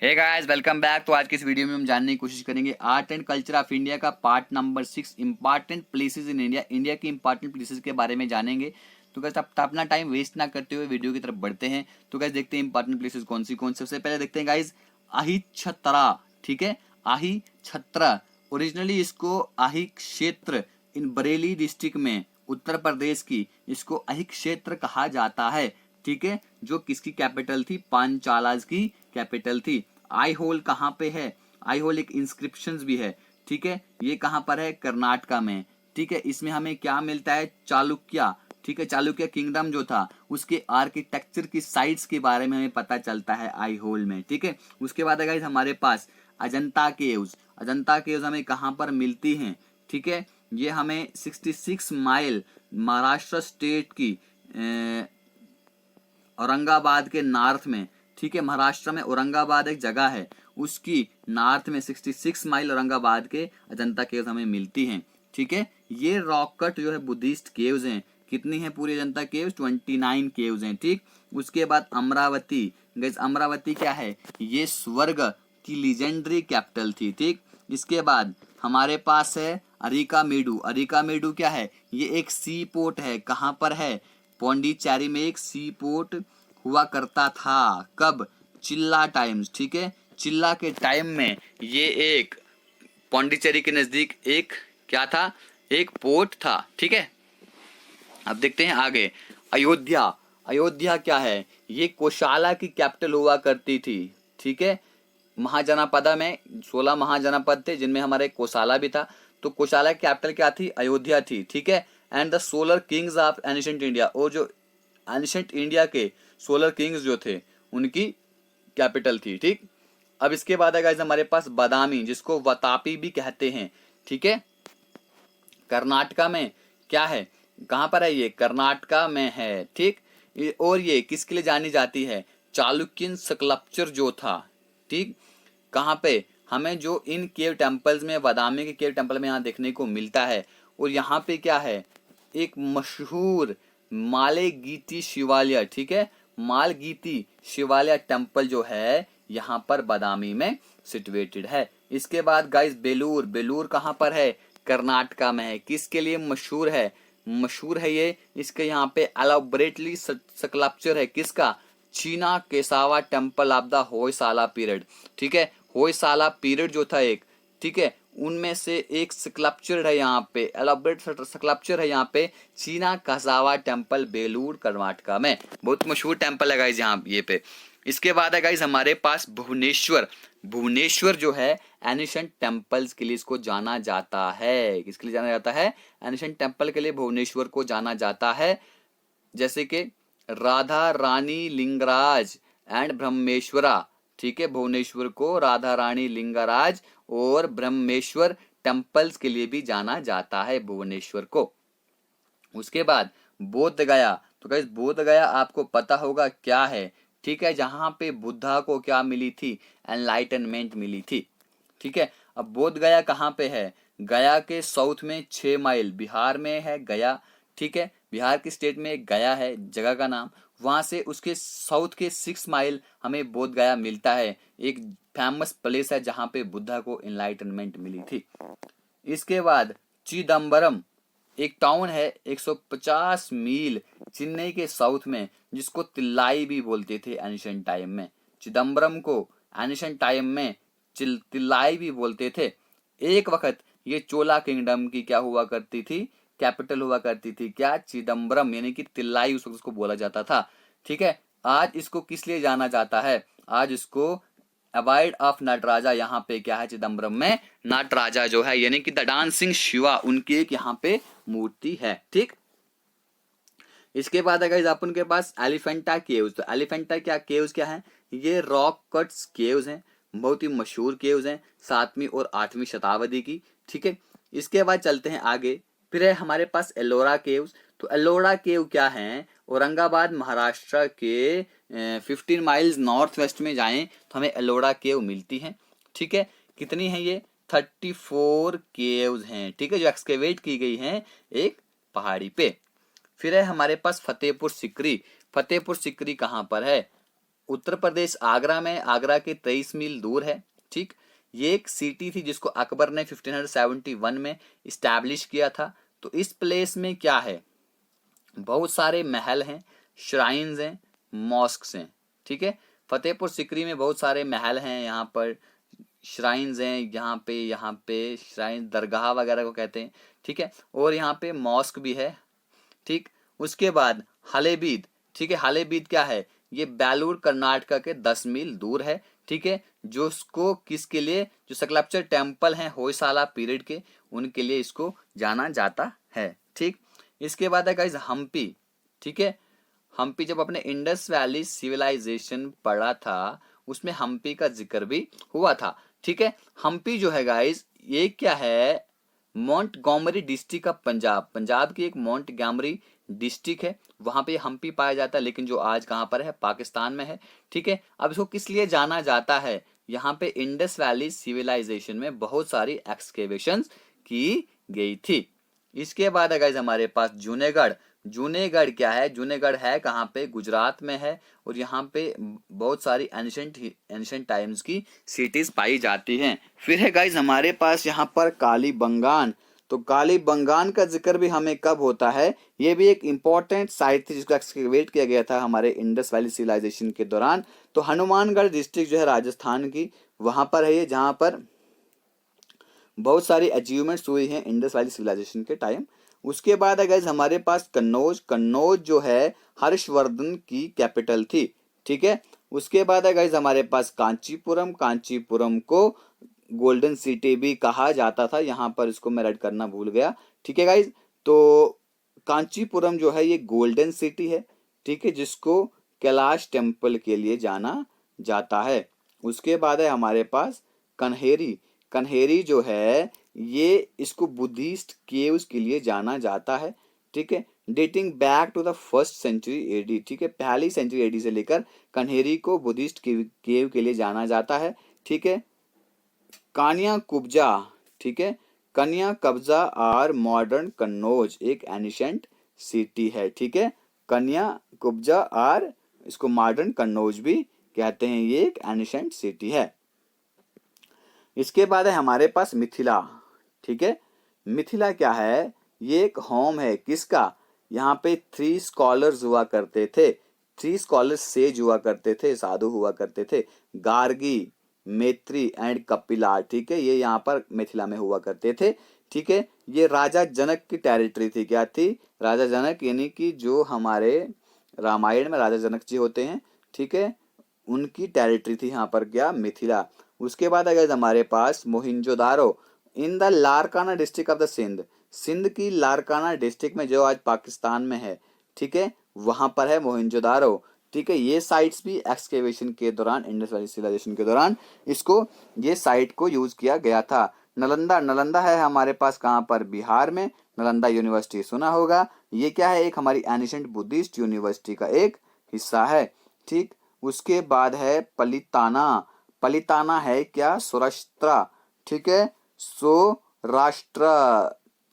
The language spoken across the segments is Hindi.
Hey guys, welcome back. तो आज की इस वीडियो में हम जानने की कोशिश करेंगे art and culture of India का part number 6 important places in India. India की इंपॉर्टेंट प्लेसेस के बारे में जानेंगे। तो गाइस आप अपना टाइम वेस्ट ना करते हुए वीडियो की तरफ बढ़ते हैं। तो गाइस देखते हैं इंपॉर्टेंट प्लेसेस कौन सी। सबसे पहले देखते हैं गाइस आही छतरा। ठीक है, आही छतरा। ओरिजिनली इसको आही क्षेत्र इन बरेली डिस्ट्रिक्ट में उत्तर प्रदेश की इसको आही क्षेत्र कहा जाता है। ठीक है, जो किसकी कैपिटल थी? पांचालाज की कैपिटल थी। आई होल कहाँ पे है? आई होल एक इंस्क्रिप्शन भी है। ठीक है, ये कहाँ पर है? कर्नाटका में। ठीक है, इसमें हमें क्या मिलता है? चालुक्य। ठीक है, चालुक्य किंगडम जो था उसके आर्किटेक्चर की साइट्स के बारे में हमें पता चलता है आई होल में। ठीक है, उसके बाद गाइस हमारे पास अजंता केव्स। अजंता केव्स हमें कहाँ पर मिलती हैं? ठीक है, ये हमें 66 माइल महाराष्ट्र स्टेट की औरंगाबाद के नॉर्थ में। ठीक है, महाराष्ट्र में औरंगाबाद एक जगह है, उसकी नॉर्थ में 66 माइल औरंगाबाद के अजंता केव्स हमें मिलती हैं। ठीक है, ये रॉक कट जो है बुद्धिस्ट केव्स हैं। कितनी है पूरी अजंता केव्स? 29 केव्स हैं। ठीक, उसके बाद अमरावती। गाइस अमरावती क्या है? ये स्वर्ग की लीजेंडरी कैपिटल थी। ठीक, इसके बाद हमारे पास है अरिका मेडू। अरिका मेडू क्या है? ये एक सी पोर्ट है। कहाँ पर है? पौंडीचेरी में एक सी पोर्ट हुआ करता था। कब? चिल्ला टाइम्स। ठीक है, चिल्ला के टाइम में ये एक पौंडीचेरी के नजदीक एक क्या था? एक पोर्ट था। ठीक है, अब देखते हैं आगे। अयोध्या। अयोध्या क्या है? ये कोशाला की कैपिटल हुआ करती थी। ठीक है, महाजनपदा में 16 महाजनपद थे जिनमें हमारे कोशाला भी था। तो कोशाला की कैपिटल क्या थी? अयोध्या थी। ठीक है, and the solar Kings of ancient India, और जो एंशिएंट इंडिया के सोलर किंग्स जो थे उनकी कैपिटल थी। ठीक, अब इसके बाद है गाइस हमारे पास बादामी, जिसको वतापी भी कहते हैं। ठीक है, कर्नाटका में क्या है? कहाँ पर है? ये कर्नाटका में है। ठीक, और ये किसके लिए जानी जाती है? चालुक्यन स्कल्पचर जो था। ठीक, कहाँ पे? हमें जो इन केव टेम्पल्स में, बादामी के केव टेम्पल में यहाँ देखने को मिलता है। और यहाँ पे क्या है? एक मशहूर मालेगीती शिवालय। ठीक है, मालगीती शिवालय टेम्पल जो है यहाँ पर बादामी में सिचुएटेड है। इसके बाद गाइस बेलूर। बेलूर कहाँ पर है? कर्नाटका में है। किसके लिए मशहूर है? मशहूर है ये, इसके यहाँ पे एलाबोरेटली स्कल्पचर है। किसका? Chennakeshava temple of the Hoysala period. ठीक है, होयसाला पीरियड जो था एक, ठीक है, उनमें से एक स्कल्पचर है यहाँ पे, एलाबोरेट स्कल्पचर है यहाँ पे, चीना कसावा टेम्पल बेलूर कर्नाटका में। बहुत मशहूर टेम्पल है गाइस यहाँ ये पे। इसके बाद है गाइस हमारे पास भुवनेश्वर। भुवनेश्वर जो है एनिशंट टेम्पल्स के लिए इसको जाना जाता है। किसके लिए जाना जाता है? एनिशंट टेम्पल के लिए भुवनेश्वर को जाना जाता है। जैसे कि राधा रानी लिंगराज एंड ब्रह्मेश्वरा। ठीक है, भुवनेश्वर को राधा रानी लिंगराज और ब्रह्मेश्वर टेम्पल्स के लिए भी जाना जाता है भुवनेश्वर को। उसके बाद बोध गया। तो गाइस बोध गया आपको पता होगा क्या है? ठीक है, जहां पे बुद्धा को क्या मिली थी? एनलाइटनमेंट मिली थी। ठीक है, अब बोध गया कहाँ पे है? गया के साउथ में 6 माइल, बिहार में है गया। ठीक है, बिहार की स्टेट में एक गया है जगह का नाम। वहां से उसके साउथ के 6 माइल हमें बोध गया मिलता है। एक फेमस प्लेस है जहां पे बुद्धा को एनलाइटनमेंट मिली थी। इसके बाद चिदम्बरम एक टाउन है 150 मील चेन्नई के साउथ में, जिसको तिल्लाई भी बोलते थे एंशिएंट टाइम में। चिदम्बरम को एंशिएंट टाइम में तिल्लाई भी बोलते थे। एक वक्त ये चोला किंगडम की क्या हुआ करती थी? कैपिटल हुआ करती थी। क्या? चिदम्बरम, यानी कि तिल्लाई उस वक्त उसको बोला जाता था। ठीक है, आज इसको किस लिए जाना जाता है? आज इसको अवॉइड ऑफ नटराजा, यहाँ पे क्या है? चिदम्बरम में नटराजा जो है यानी कि द डांसिंग शिवा, उनकी एक यहाँ पे मूर्ति है। ठीक, इसके बाद अगर अपन के पास एलिफेंटा केव्स। तो एलिफेंटा क्या केव्स क्या है? ये रॉक कट्स केव्स हैं, बहुत ही मशहूर केव्स हैं 7वीं और 8वीं शताब्दी की। ठीक है, इसके बाद चलते हैं आगे। फिर है हमारे पास एलोरा केव्स। तो एलोरा केव क्या है? औरंगाबाद महाराष्ट्र के 15 माइल्स नॉर्थ वेस्ट में जाएं तो हमें एलोरा केव मिलती है। ठीक है, कितनी है ये? 34 केव्स हैं। ठीक है, जो एक्सकेवेट की गई हैं एक पहाड़ी पे। फिर है हमारे पास फतेहपुर सिकरी। फतेहपुर सिकरी कहाँ पर है? उत्तर प्रदेश आगरा में, आगरा के 23 मील दूर है। ठीक, ये एक सिटी थी जिसको अकबर ने 1571 में इस्टेब्लिश किया था। तो इस प्लेस में क्या है, बहुत सारे महल हैं, श्राइन्स हैं, मॉस्क्स हैं। ठीक है, फतेहपुर सिकरी में बहुत सारे महल हैं, यहाँ पर श्राइन्स हैं, यहाँ पे श्राइन दरगाह वगैरह को कहते हैं। ठीक है, और यहाँ पे मॉस्क भी है। ठीक, उसके बाद हलेबीद। ठीक है, हलेबीद क्या है, ये बेलूर कर्नाटका के 10 मील दूर है। ठीक है, जो इसको किसके लिए, जो स्कल्पचर टेम्पल हैं होयसाला पीरियड के, उनके लिए इसको जाना जाता है। ठीक, इसके बाद है गाइस हम्पी। ठीक है, हम्पी जब अपने इंडस वैली सिविलाइजेशन पढ़ा था उसमें हम्पी का जिक्र भी हुआ था। ठीक है, हम्पी जो है गाइस ये क्या है, Montgomery district of Punjab, Punjab की एक मोंटगोमरी डिस्ट्रिक्ट है, वहां पे हम्पी पाया जाता है, लेकिन जो आज कहाँ पर है, पाकिस्तान में है। ठीक है, अब इसको किस लिए जाना जाता है, यहाँ पे इंडस वैली सिविलाइजेशन में बहुत सारी एक्सकेवेशंस की गई थी। इसके बाद है गाइस हमारे पास जूनागढ़। जूनागढ़ क्या है, जूनागढ़ है कहाँ पे, गुजरात में है, और यहाँ पे बहुत सारी एंशिएंट टाइम्स की सिटीज पाई जाती हैं। फिर है गाइस हमारे पास यहाँ पर कालीबंगान। तो कालीबंगान का जिक्र भी हमें कब होता है, ये भी एक इम्पोर्टेंट साइट थी जिसको एक्सकेवेट किया गया था हमारे इंडस वैली सिविलाइजेशन के दौरान। तो हनुमानगढ़ डिस्ट्रिक्ट जो है राजस्थान की, वहां पर है ये, जहां पर बहुत सारी अचीवमेंट्स हुई हैं इंडस वैली सिविलाइजेशन के टाइम। उसके बाद है गाइस हमारे पास कन्नौज। कन्नौज जो है हर्षवर्धन की कैपिटल थी। ठीक है, उसके बाद है गाइस हमारे पास कांचीपुरम। कांचीपुरम को गोल्डन सिटी भी कहा जाता था, यहाँ पर इसको मैं रेड करना भूल गया। ठीक है गाइस, तो कांचीपुरम जो है ये गोल्डन सिटी है। ठीक है, जिसको कैलाश टेम्पल के लिए जाना जाता है। उसके बाद है हमारे पास कन्हेरी। कन्हेरी जो है ये, इसको बुद्धिस्ट केव्स के लिए जाना जाता है। ठीक है, dating back to the 1st century AD. ठीक है, पहली सेंचुरी एडी से लेकर कन्हेरी को बुद्धिस्ट केव के लिए जाना जाता है। ठीक है, कान्या कुब्जा। ठीक है, कन्या कब्जा और मॉडर्न कन्नौज एक एनिशेंट सिटी है। ठीक है, कन्या कुब्जा और इसको मॉडर्न कन्नौज भी कहते हैं, ये एक एनिशेंट सिटी है। इसके बाद है हमारे पास मिथिला। ठीक है, मिथिला क्या है, ये एक होम है किसका, यहाँ पे 3 स्कॉलर्स हुआ करते थे। 3 स्कॉलर्स सेज हुआ करते थे, साधु हुआ करते थे, गार्गी, मैत्री एंड कपिला। ठीक है, ये यहाँ पर मिथिला में हुआ करते थे। ठीक है, ये राजा जनक की टेरिटरी थी। क्या थी, राजा जनक, यानी कि जो हमारे रामायण में राजा जनक जी होते हैं, ठीक है, उनकी टेरिटरी थी यहाँ पर क्या, मिथिला। उसके बाद अगर हमारे पास Mohenjodaro in the Larkana district of the Sindh. Sindh की लारकाना डिस्ट्रिक्ट में जो आज पाकिस्तान में है, ठीक है, वहां पर है मोहिंजोदारो। ठीक है, ये साइट्स भी एक्सकेवेशन के दौरान, इंडस वैली सिविलाइजेशन के दौरान इसको, ये साइट को यूज किया गया था। नालंदा, नालंदा है हमारे पास कहाँ पर, बिहार में। नालंदा यूनिवर्सिटी सुना होगा, ये क्या है, एक हमारी एनिशेंट बुद्धिस्ट यूनिवर्सिटी का एक हिस्सा है। ठीक, उसके बाद है पलिताना। पलिताना है क्या, सौराष्ट्र। ठीक है, सौराष्ट्र।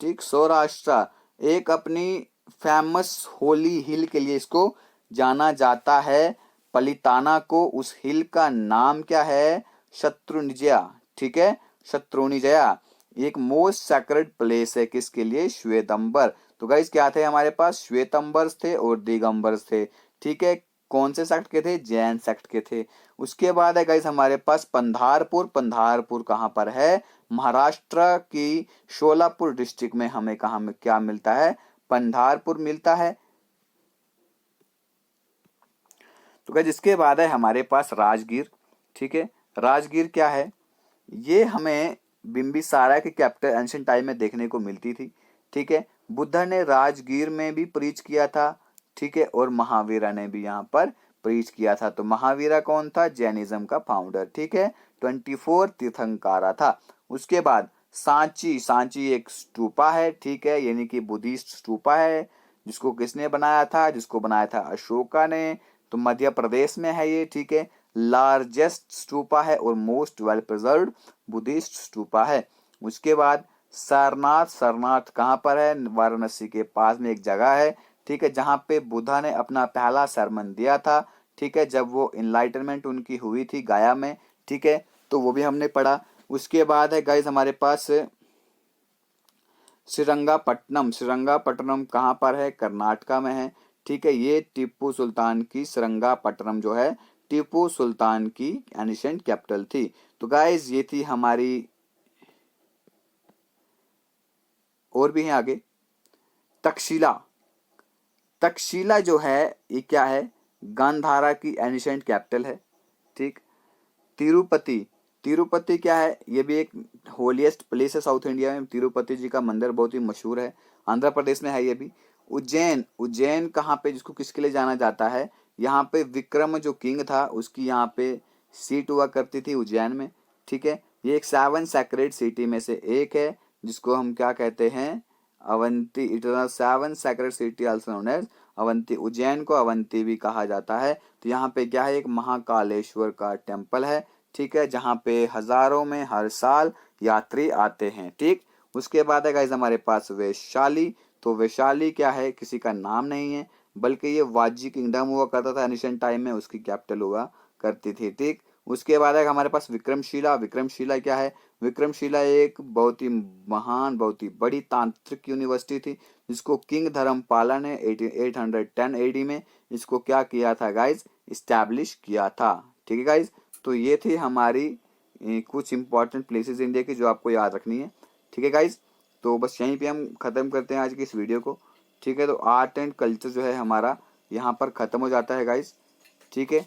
ठीक, सौराष्ट्र एक अपनी फेमस होली हिल के लिए इसको जाना जाता है। पलिताना को, उस हिल का नाम क्या है, शत्रुंजया। ठीक है, शत्रुंजया एक मोस्ट सैक्रेड प्लेस है किसके लिए, श्वेतंबर। तो गाइस क्या थे हमारे पास, श्वेतंबर्स थे और दिगंबर्स थे। ठीक है, कौन से सेक्ट के थे, जैन सेक्ट के थे। उसके बाद है गाइस हमारे पास पंधारपुर। पंधारपुर कहाँ पर है, महाराष्ट्र की शोलापुर डिस्ट्रिक्ट में। हमें कहाँ में क्या मिलता है, पंधारपुर मिलता है। तो गाइस इसके बाद है हमारे पास राजगीर। ठीक है, राजगीर क्या है, ये हमें बिंबिसारा के कैपिटल एंशिएंट टाइम में देखने को मिलती थी। ठीक है, बुद्ध ने राजगीर में भी प्रीच किया था। ठीक है, और महावीरा ने भी यहाँ पर प्रीच किया था। तो महावीरा कौन था, जैनिज्म का फाउंडर। ठीक है, 24 तीर्थंकारा था। उसके बाद सांची। सांची एक स्तूपा है। ठीक है, यानी कि बुद्धिस्ट स्तूपा है, जिसको किसने बनाया था, जिसको बनाया था अशोका ने। तो मध्य प्रदेश में है ये। ठीक है, लार्जेस्ट स्तूपा है और most well preserved Buddhist stupa है। उसके बाद सारनाथ। सारनाथ कहाँ पर है, वाराणसी के पास में एक जगह है। ठीक है, जहाँ पे बुद्धा ने अपना पहला सरमन दिया था। ठीक है, जब वो इनलाइटनमेंट उनकी हुई थी गया में, ठीक है, तो वो भी हमने पढ़ा। उसके बाद है गाइज हमारे पास श्रीरंगापट्टनम। श्रीरंगापट्टनम कहाँ पर है? कर्नाटका में है, ठीक है। ये टीपू सुल्तान की, श्रीरंगापट्टनम जो है टीपू सुल्तान की एनिशेंट कैपिटल थी। तो गाइज ये थी हमारी, और भी है आगे। तक्षशिला। तक्षशिला जो है ये क्या है? गांधारा की एनिशेंट कैपिटल है, ठीक। तिरुपति। तिरुपति क्या है? ये भी एक होलीएस्ट प्लेस है साउथ इंडिया में। तिरुपति जी का मंदिर बहुत ही मशहूर है, आंध्र प्रदेश में है ये भी। उज्जैन। उज्जैन कहाँ पे, जिसको किसके लिए जाना जाता है? यहाँ पे विक्रम जो किंग था उसकी यहाँ पे सीट हुआ करती थी उज्जैन में, ठीक है। ये एक 7 सैक्रेड सिटी में से एक है, जिसको हम क्या कहते हैं? Avanti. It is 7 sacred city also known as Avanti. Ujjain को अवंती भी कहा जाता है। तो यहाँ पे क्या है? एक महाकालेश्वर का टेम्पल है, ठीक है, जहाँ पे हजारों में हर साल यात्री आते हैं, ठीक। उसके बाद है गाइस हमारे पास वैशाली। तो वैशाली क्या है? किसी का नाम नहीं है, बल्कि ये वाजी किंगडम हुआ करता था एनिशिएंट टाइम में, उसकी कैपिटल हुआ करती थी, ठीक। उसके बाद है हमारे पास विक्रमशिला। विक्रमशिला क्या है? विक्रमशिला एक बहुत ही महान, बहुत ही बड़ी तांत्रिक यूनिवर्सिटी थी, जिसको किंग धर्मपाला ने 810 एडी में इसको क्या किया था गाइज? इस्टेब्लिश किया था, ठीक है गाइज। तो ये थी हमारी कुछ इंपॉर्टेंट प्लेसेस इंडिया की जो आपको याद रखनी है, ठीक है गाइज। तो बस यहीं पे हम खत्म करते हैं आज की इस वीडियो को, ठीक है। तो आर्ट एंड कल्चर जो है हमारा यहाँ पर खत्म हो जाता है गाइज, ठीक है।